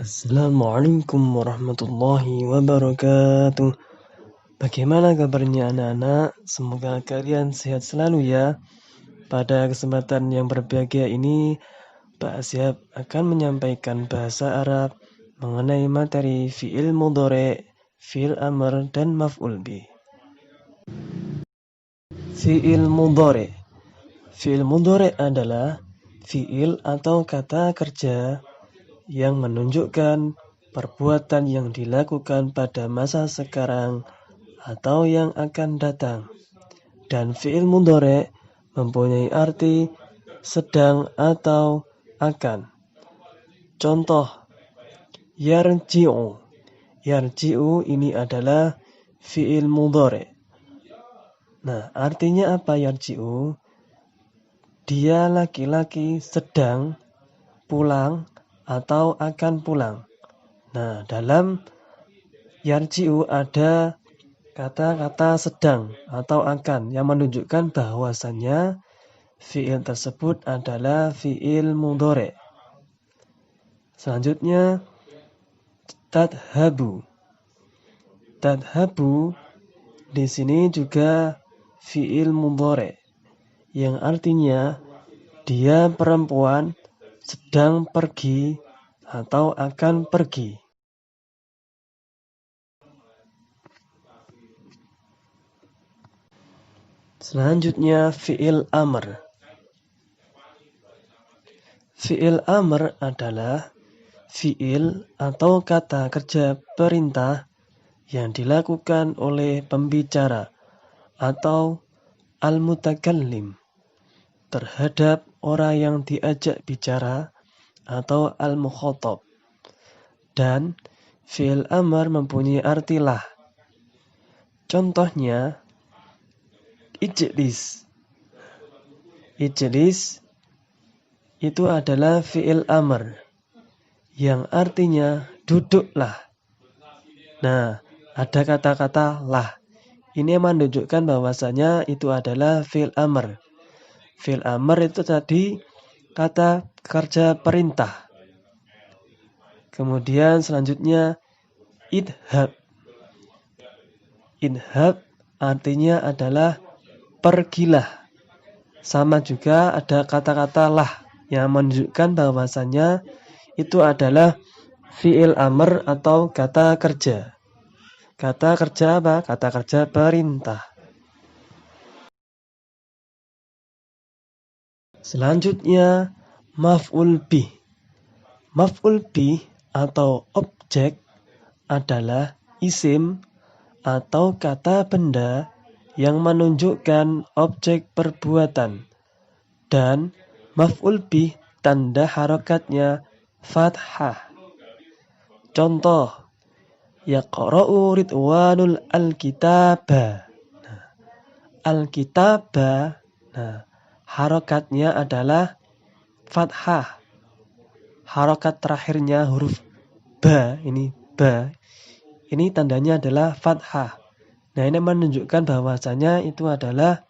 Assalamualaikum warahmatullahi wabarakatuh. Bagaimana kabarnya anak-anak? Semoga kalian sehat selalu ya. Pada kesempatan yang berbahagia ini, Pak Asyab akan menyampaikan bahasa Arab mengenai materi fi'il mudhari', fi'il amr, dan maf'ul bih. Fi'il mudhari'. Fi'il mudhari' adalah fi'il atau kata kerja yang menunjukkan perbuatan yang dilakukan pada masa sekarang atau yang akan datang. Dan fi'il mudhari' mempunyai arti sedang atau akan. Contoh, yarji'u. Yarji'u ini adalah fi'il mudhari'. Nah, artinya apa yarji'u? Dia laki-laki sedang pulang atau akan pulang. Nah, dalam yarji'u ada kata-kata sedang atau akan yang menunjukkan bahwasannya fi'il tersebut adalah fi'il mudhari'. Selanjutnya, tadhabu. Tadhabu di sini juga fi'il mudhari' yang artinya dia perempuan sedang pergi atau akan pergi. Selanjutnya fi'il amr. Fi'il amr adalah fi'il atau kata kerja perintah yang dilakukan oleh pembicara atau al-mutakallim terhadap orang yang diajak bicara atau al-mukhatab. Dan fi'il amr mempunyai arti lah. Contohnya, ijlis. Ijlis itu adalah fi'il amr yang artinya duduklah. Nah, ada kata-kata lah. Ini menunjukkan bahwasanya itu adalah fi'il amr. Fi'il amr itu tadi kata kerja perintah. Kemudian selanjutnya idhab. Idhab artinya adalah pergilah. Sama juga ada kata-kata lah yang menunjukkan bahwasanya itu adalah fi'il amr atau kata kerja. Kata kerja apa? Kata kerja perintah. Selanjutnya, maf'ul bih. Maf'ul bih atau objek adalah isim atau kata benda yang menunjukkan objek perbuatan. Dan maf'ul bih tanda harokatnya fathah. Contoh, yaqra'u ridwanul al-kitaba. Al-kitaba, harokatnya adalah fathah. Harokat terakhirnya huruf ba, ini ba. Ini tandanya adalah fathah. Nah, ini menunjukkan bahwasanya itu adalah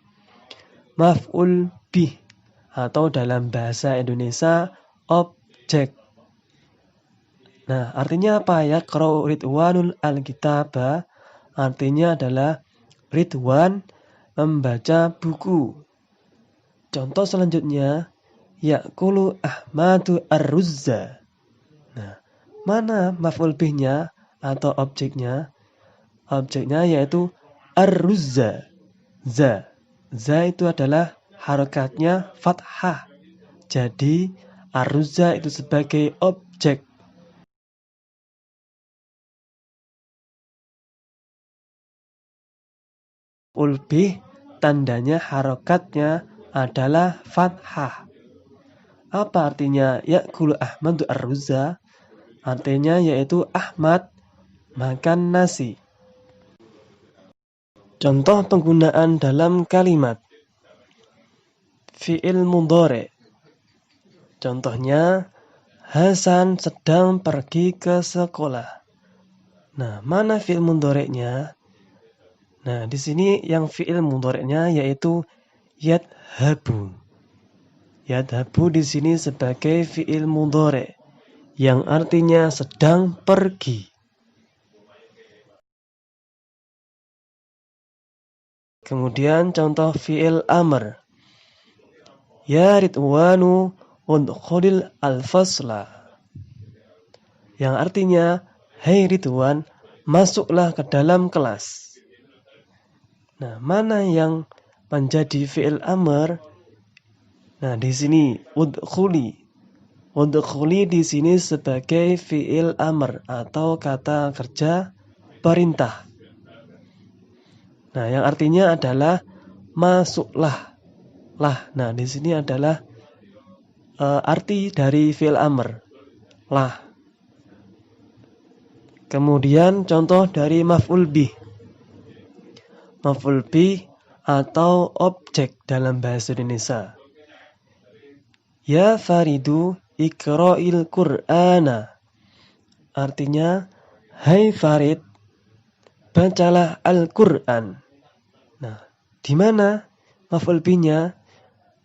maf'ul bih atau dalam bahasa Indonesia objek. Nah, artinya apa ya? Yaqra'u ridwanul al-kitaba artinya adalah Ridwan membaca buku. Contoh selanjutnya, ya'kulu Ahmadu ar-ruzza. Nah, mana maf'ul bihnya atau objeknya? Objeknya yaitu ar-ruzza. Za. Za itu adalah harokatnya fathah. Jadi, ar-ruzza itu sebagai objek. Maf'ul bih tandanya harokatnya adalah fathah. Apa artinya ya'kulu Ahmadu ar-ruzza? Artinya yaitu Ahmad makan nasi. Contoh penggunaan dalam kalimat fi'il mudhari'. Contohnya, Hasan sedang pergi ke sekolah. Nah, mana fi'il mudhari'nya? Nah, di sini yang fi'il mudhari'nya yaitu yadhabu. Yadhabu di sini sebagai fi'il mudhari'. yang artinya sedang pergi. Kemudian contoh fi'il amr. Ya Ridwanu udkhulil al-fasla. Yang artinya, hai Ridwan, masuklah ke dalam kelas. Nah, mana yang menjadi fi'il amr? Nah, di sini udkhuli. Udkhuli di sini sebagai fi'il amr atau kata kerja perintah. Nah, yang artinya adalah masuklah. Lah. Nah, di sini adalah arti dari fi'il amr. Lah. Kemudian contoh dari maf'ul bih. Maf'ul bih atau objek dalam bahasa Indonesia. Ya Faridu iqra'il Qur'ana. Artinya, hai Farid, bacalah Al-Qur'an. Nah, di mana maf'ul bihnya?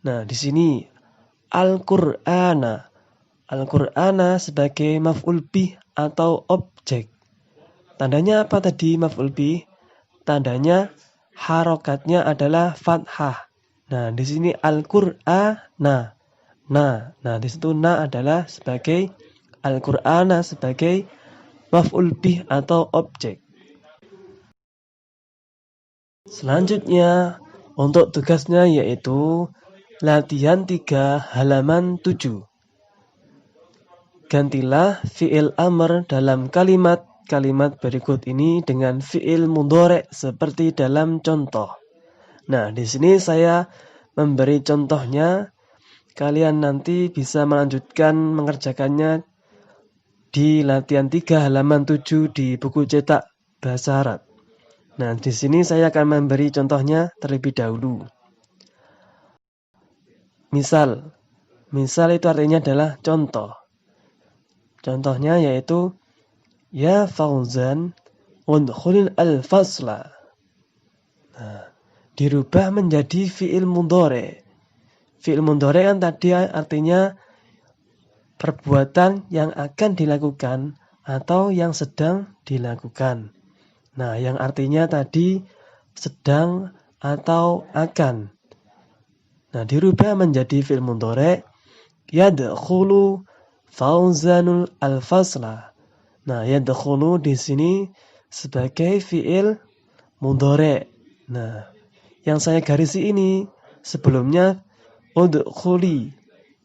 Nah, di sini Al-Qur'ana. Al-Qur'ana sebagai maf'ul bih atau objek. Tandanya apa tadi maf'ul bih? Tandanya harokatnya adalah fathah. Nah, di sini Al-Qur'ana. Nah, di situ na adalah sebagai Al-Qur'ana sebagai maf'ul bih atau objek. Selanjutnya, untuk tugasnya yaitu latihan 3 halaman 7. Gantilah fi'il amr dalam kalimat berikut ini dengan fi'il mudhari' seperti dalam contoh. Nah, di sini saya memberi contohnya. Kalian nanti bisa melanjutkan mengerjakannya di latihan 3 halaman 7 di buku cetak bahasa Arab. Nah, di sini saya akan memberi contohnya terlebih dahulu. Misal itu artinya adalah contoh. Contohnya yaitu ya Fauzan udkhulil al-fasla. Nah, dirubah menjadi fi'il mudhari'. Fi'il mudhari' kan tadi artinya perbuatan yang akan dilakukan atau yang sedang dilakukan. Nah, yang artinya tadi sedang atau akan. Nah, dirubah menjadi fi'il mudhari', yadkhulu Fauzanul al-fasla. Nah, yadkhulu di sini sebagai fi'il mudhari'. Nah, yang saya garisi ini sebelumnya udkhuli.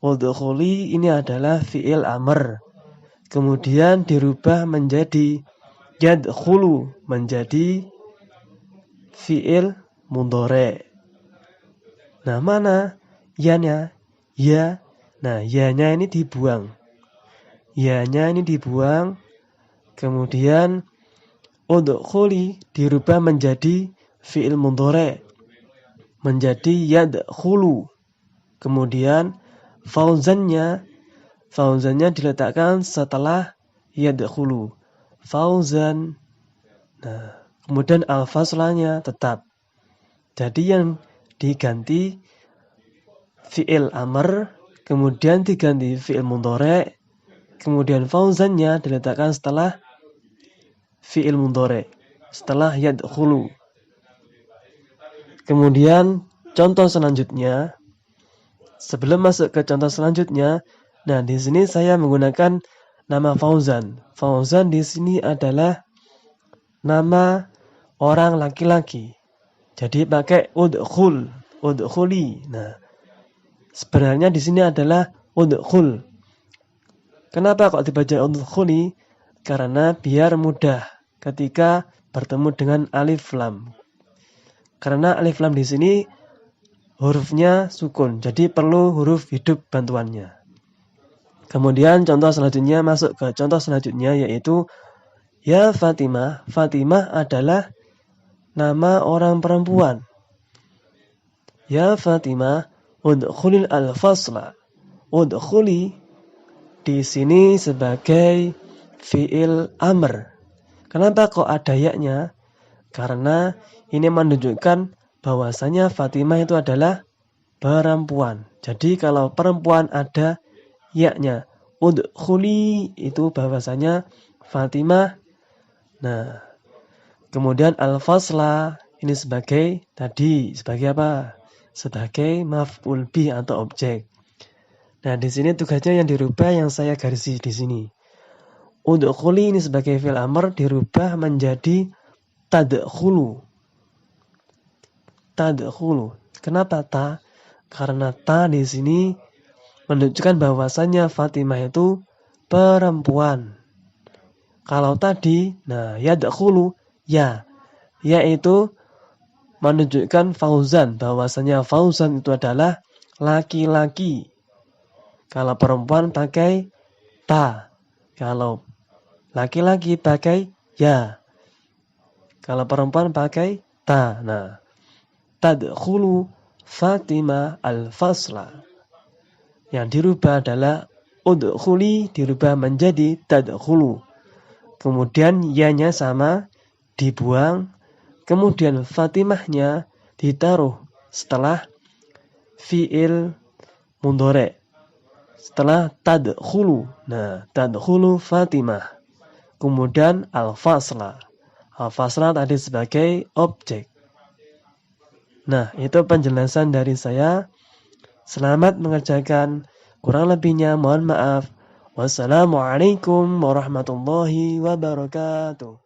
Udkhuli ini adalah fi'il amr. Kemudian dirubah menjadi yadkhulu menjadi fi'il mudhari'. Nah, mana ya-nya? Ya. Nah, ya-nya ini dibuang. Ya-nya ini dibuang. Kemudian udkhuli dirubah menjadi fi'il mudhari' menjadi yadkhulu. Kemudian fauzannya diletakkan setelah yadkhulu. Fauzan. Nah, kemudian al-faslanya tetap. Jadi yang diganti fi'il amr, kemudian diganti fi'il mudhari', kemudian fauzannya diletakkan setelah fi'il mudhari', setelah yadkhulu. Kemudian contoh selanjutnya, sebelum masuk ke contoh selanjutnya, nah di sini saya menggunakan nama Fauzan. Fauzan di sini adalah nama orang laki-laki. Jadi pakai udkhuli. Nah, sebenarnya di sini adalah udkhul. Kenapa kok dibaca udkhuli? Karena biar mudah ketika bertemu dengan alif lam. Karena alif lam di sini hurufnya sukun, jadi perlu huruf hidup bantuannya. Kemudian contoh selanjutnya, masuk ke contoh selanjutnya yaitu ya Fatimah. Fatimah adalah nama orang perempuan. Ya Fatimah udkhulil al-fasla. Udkhuli di sini sebagai fi'il amr. Kenapa kok ada ya-nya? Karena ini menunjukkan bahwasanya Fatimah itu adalah perempuan. Jadi kalau perempuan ada ya-nya, Udkhuli itu bahwasanya Fatimah. Nah, kemudian al-fasla ini sebagai apa? Sebagai maf'ul bih atau objek. Nah, di sini tugasnya yang dirubah yang saya garisi di sini. Udkhuli ini sebagai fi'il amr dirubah menjadi tadkhulu. Tadkhulu. Kenapa ta? Karena ta di sini menunjukkan bahwasannya Fatimah itu perempuan. Kalau tadi, nah yadkhulu ya, yaitu menunjukkan Fauzan, bahwasanya Fauzan itu adalah laki-laki. Kalau perempuan pakai ta, kalau laki-laki pakai ya, kalau perempuan pakai ta. Nah, tadkhulu Fatimah al-fasla. Yang dirubah adalah udkhuli dirubah menjadi tadkhulu. Kemudian ya-nya sama dibuang. Kemudian Fatimahnya ditaruh setelah fi'il mudhari'. Setelah tadkhulu. Nah, tadkhulu Fatimah. Kemudian al-fasla. Al-fasla tadi sebagai objek. Nah, itu penjelasan dari saya. Selamat mengerjakan. Kurang lebihnya mohon maaf. Wassalamualaikum warahmatullahi wabarakatuh.